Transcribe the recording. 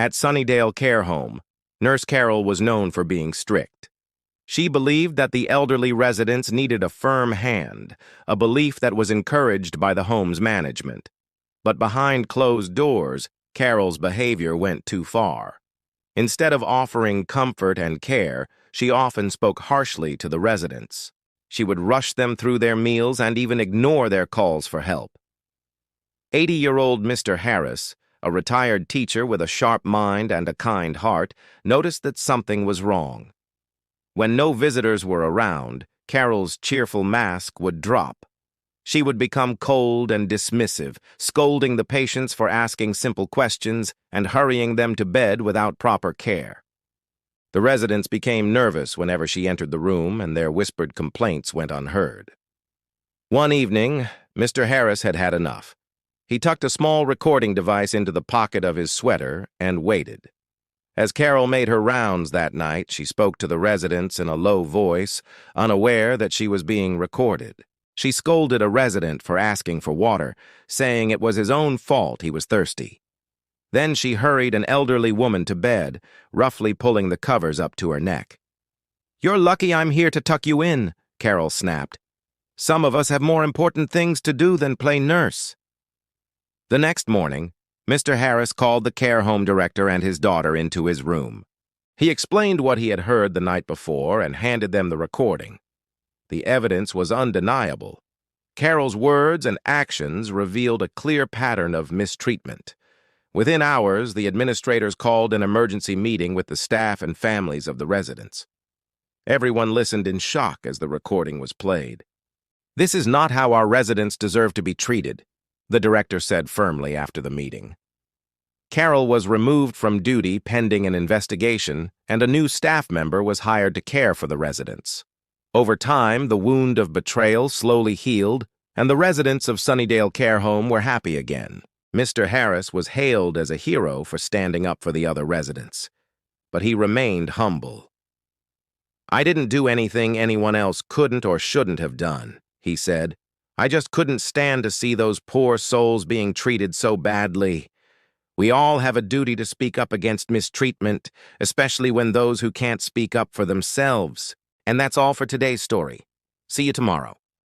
At Sunnydale Care Home, Nurse Carol was known for being strict. She believed that the elderly residents needed a firm hand, a belief that was encouraged by the home's management. But behind closed doors, Carol's behavior went too far. Instead of offering comfort and care, she often spoke harshly to the residents. She would rush them through their meals and even ignore their calls for help. 80-year-old Mr. Harris, a retired teacher with a sharp mind and a kind heart, noticed that something was wrong. When no visitors were around, Carol's cheerful mask would drop. She would become cold and dismissive, scolding the patients for asking simple questions and hurrying them to bed without proper care. The residents became nervous whenever she entered the room, and their whispered complaints went unheard. One evening, Mr. Harris had had enough. He tucked a small recording device into the pocket of his sweater and waited. As Carol made her rounds that night, she spoke to the residents in a low voice, unaware that she was being recorded. She scolded a resident for asking for water, saying it was his own fault he was thirsty. Then she hurried an elderly woman to bed, roughly pulling the covers up to her neck. "You're lucky I'm here to tuck you in," Carol snapped. "Some of us have more important things to do than play nurse." The next morning, Mr. Harris called the care home director and his daughter into his room. He explained what he had heard the night before and handed them the recording. The evidence was undeniable. Carol's words and actions revealed a clear pattern of mistreatment. Within hours, the administrators called an emergency meeting with the staff and families of the residents. Everyone listened in shock as the recording was played. "This is not how our residents deserve to be treated," the director said firmly after the meeting. Carol was removed from duty pending an investigation, and a new staff member was hired to care for the residents. Over time, the wound of betrayal slowly healed, and the residents of Sunnydale Care Home were happy again. Mr. Harris was hailed as a hero for standing up for the other residents, but he remained humble. "I didn't do anything anyone else couldn't or shouldn't have done," he said. "I just couldn't stand to see those poor souls being treated so badly. We all have a duty to speak up against mistreatment, especially when those who can't speak up for themselves. And that's all for today's story. See you tomorrow."